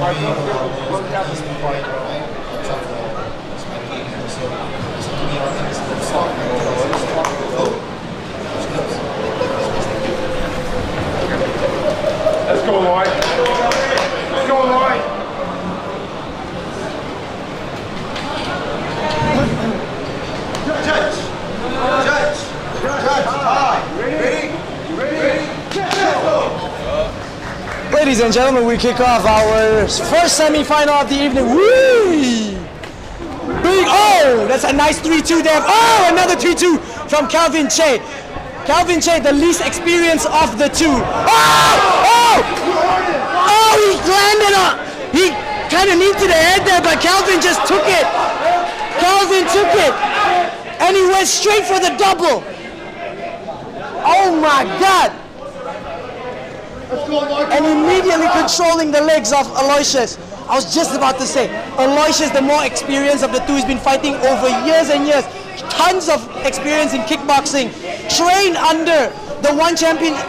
Let's go, Lloyd. Let's go, Lloyd. Ladies and gentlemen, we kick off our first semi-final of the evening. Whee! Big, oh, that's a nice 3-2 there. Oh, another 3-2 from Calvin CHEI. Calvin CHEI, the least experienced of the two. Oh, he landed on. He kind of kneed to the head there, but Calvin just took it. Calvin took it, and he went straight for the double. Oh my God. And immediately controlling the legs of ALOYSIUS. I was just about to say, ALOYSIUS, the more experienced of the two, has been fighting over years and years. Tons of experience in kickboxing. Trained under the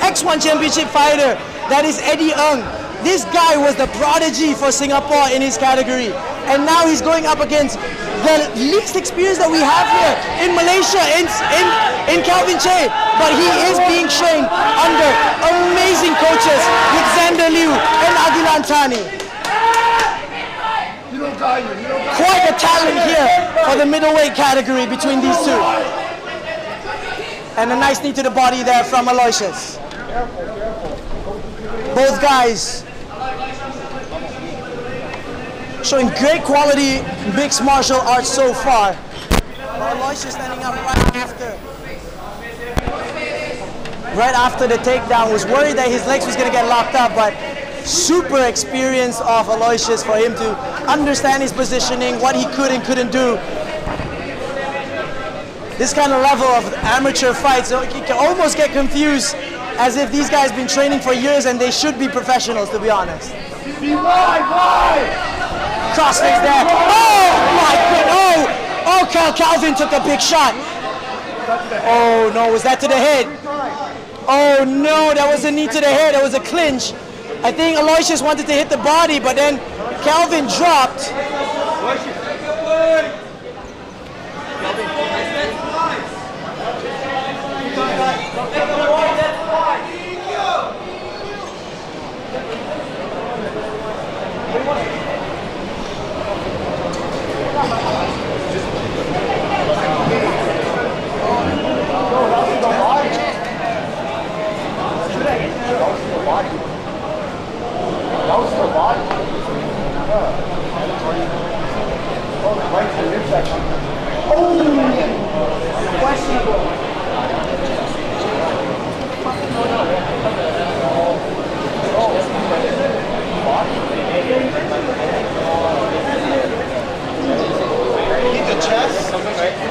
ex-1 championship fighter, that is Eddie Ng. This guy was the prodigy for Singapore in his category. And now he's going up against the least experience that we have here in Malaysia, in Calvin CHEI. But he is being trained under amazing coaches with Xander Liu and Adil Antani. Quite a talent here for the middleweight category between these two. And a nice knee to the body there from ALOYSIUS. Both guys showing great quality mixed martial arts so far. ALOYSIUS standing up right after the takedown, was worried that his legs was going to get locked up, but super experience of ALOYSIUS for him to understand his positioning, what he could and couldn't do. This kind of level of amateur fights, you can almost get confused as if these guys have been training for years and they should be professionals, to be honest. Crossface there. Oh my God! Oh, Calvin took a big shot. Oh no, was that to the head? Oh no, that was a knee to the head. That was a clinch. I think ALOYSIUS wanted to hit the body, but then Calvin dropped.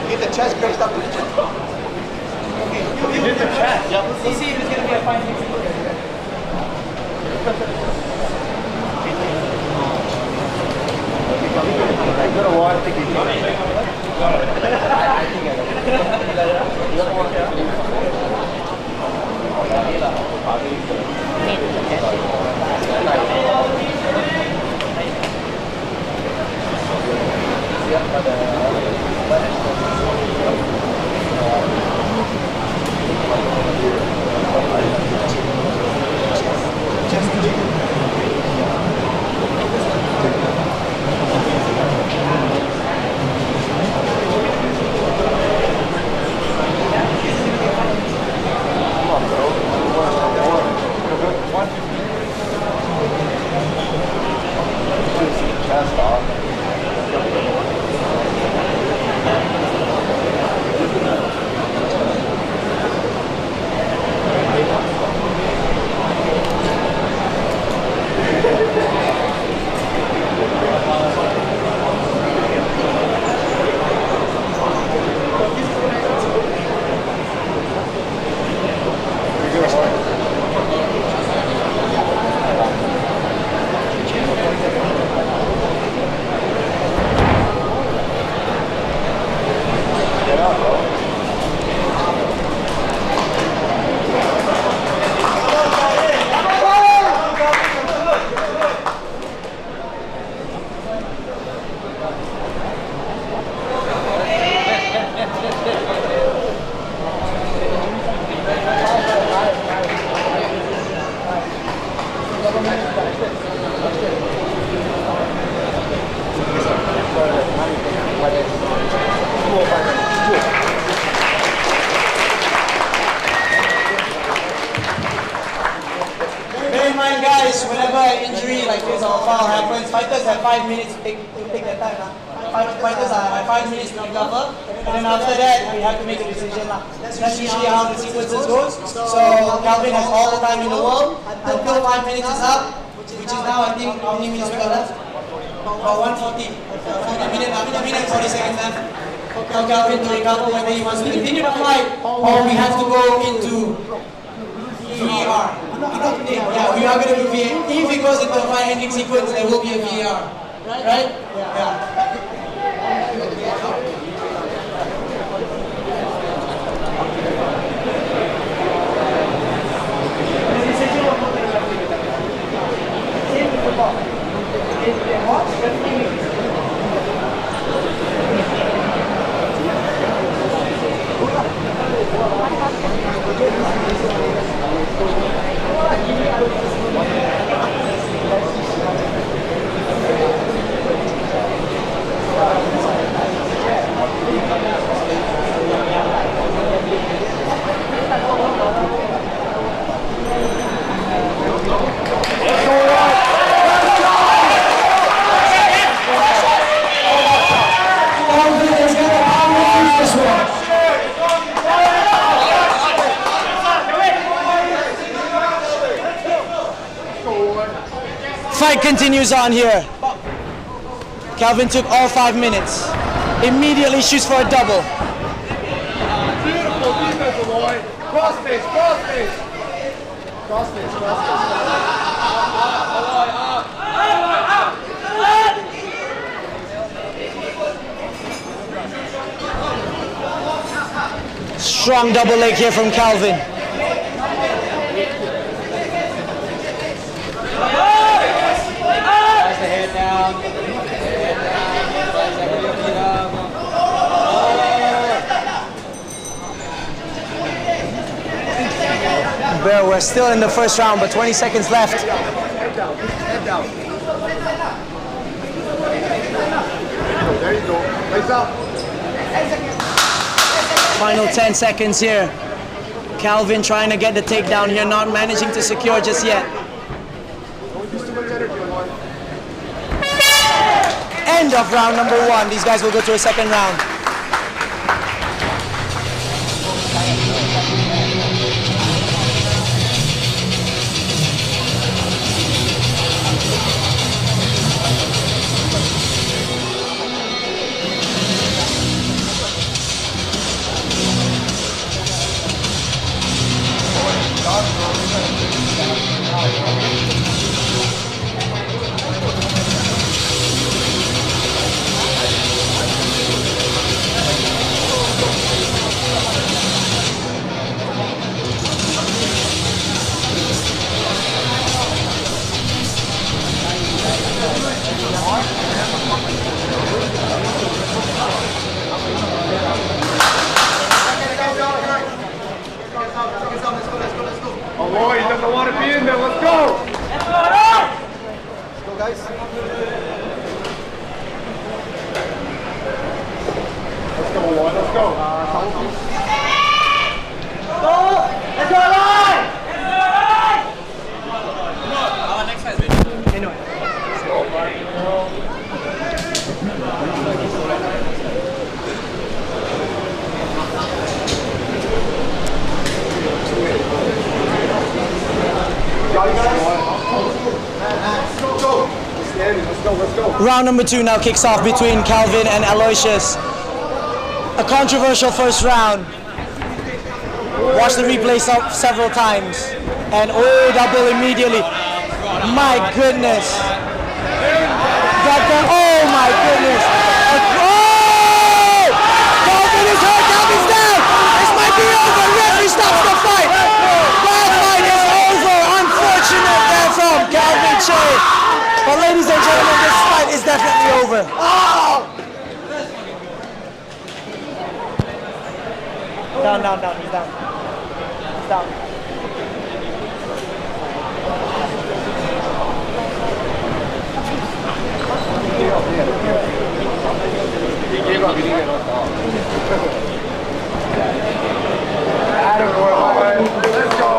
Hit the chest based up to the chin. You hit the chest. Yep. You see, it was going to be a fine thing. foul happens, fighters have 5 minutes to take their time. Fighters have 5 minutes to recover, and then after that, we have to make a decision. That's usually how the sequences goes. So Calvin has all the time in the world until 5 minutes is up, which is now, I think, how many minutes we got left? About 140. A minute and 40 seconds left for Calvin to recover whether he wants to continue the fight or we have to go into VAR. Yeah, we are going to do VAR. If it goes into a fight-ending sequence, there will be a VAR. Right? Yeah. Fight continues on here. Calvin took all 5 minutes. Immediately shoots for a double. Beautiful defense, Aloy. Cross face, cross face. Cross face, cross face. Strong double leg here from Calvin. We're still in the first round, but 20 seconds left. Head down, head down. There you go. Face up. Final 10 seconds here. Calvin trying to get the takedown here, not managing to secure just yet. Don't use too much energy, Aloy. End of round number 1. These guys will go to a second round. Aloy, he doesn't want to be in there. Let's go. Let's go, guys. Let's go, Aloy. Let's go. Let's go, Aloy! Next fight. Anyway. Let's go. Round number 2 now kicks off between Calvin and Aloysius. A controversial first round. Watch the replay several times. And double immediately. My goodness. Oh my goodness. Oh! Calvin is hurt. Calvin's down. This might be over. Referee stops the fight. That fight is over. Unfortunate there from Calvin CHEI. But ladies and gentlemen, this fight is definitely over. Oh! Down. He's down. He's down. He gave up. He didn't get up. Let's go.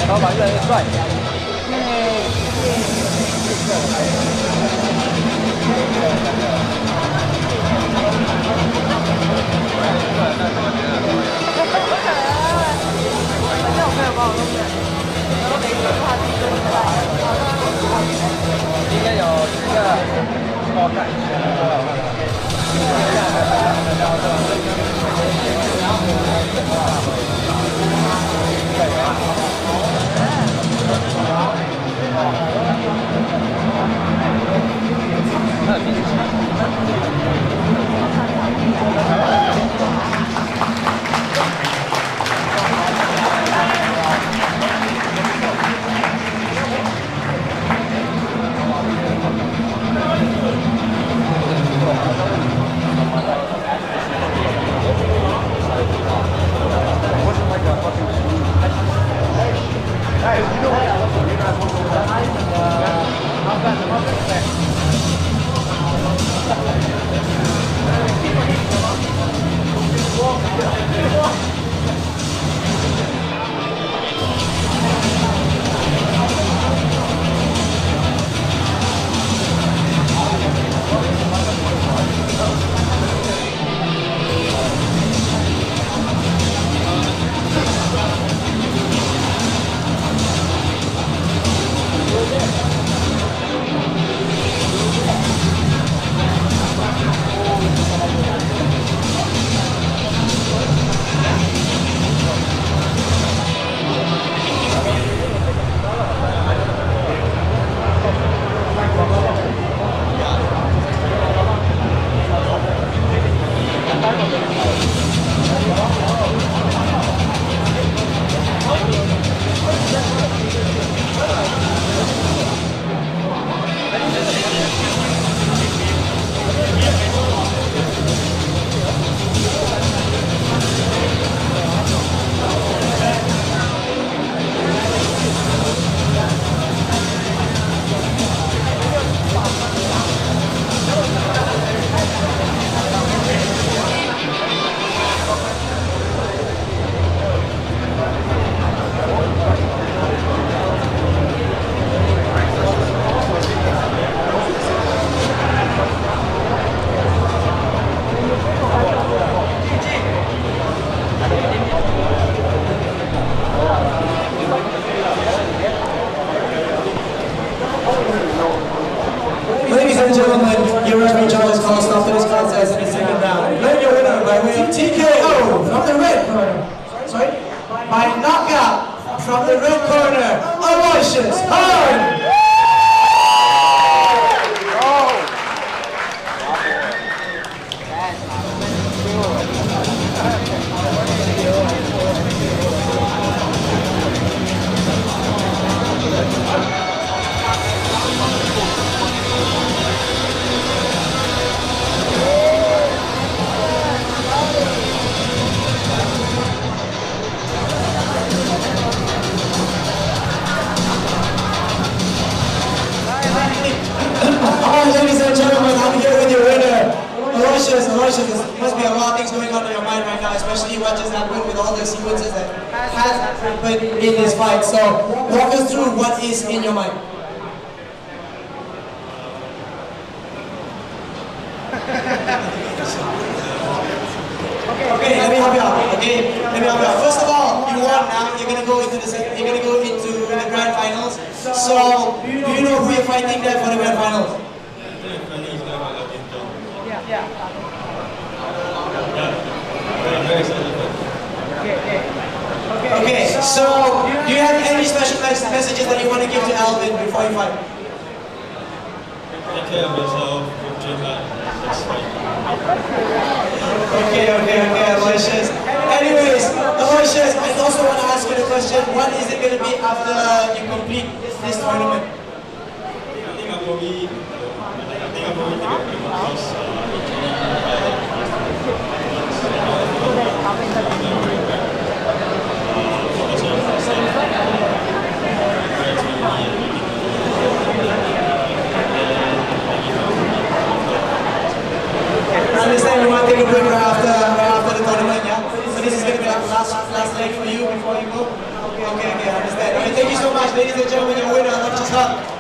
老板越来越帅。应该有10个包盖。the red corner, Aloysius Hahn. Ladies and gentlemen, I'm here with your winner, Aloysius. Aloysius, there must be a lot of things going on in your mind right now, especially what just happened with all the sequences that has happened in this fight. So, walk us through what is in your mind. Okay, let me help you out. Okay, let me help you out. First of all, you won now. You're gonna go into the grand finals. So, do you know who you're fighting there for the grand finals? Okay, so do you have any special messages that you want to give to Alvin before you fight? Take care of yourself, good Okay, Aloysius. Anyways, Aloysius, I also want to ask you the question, what is it going to be after you complete this tournament? I think I'm going to get pretty close. I understand you want to take a break right after the tournament, yeah? So this is going to be like the last leg for you before you go? Okay, I understand. Alright, thank you so much, ladies and gentlemen, your winner, Aloysius Hahn.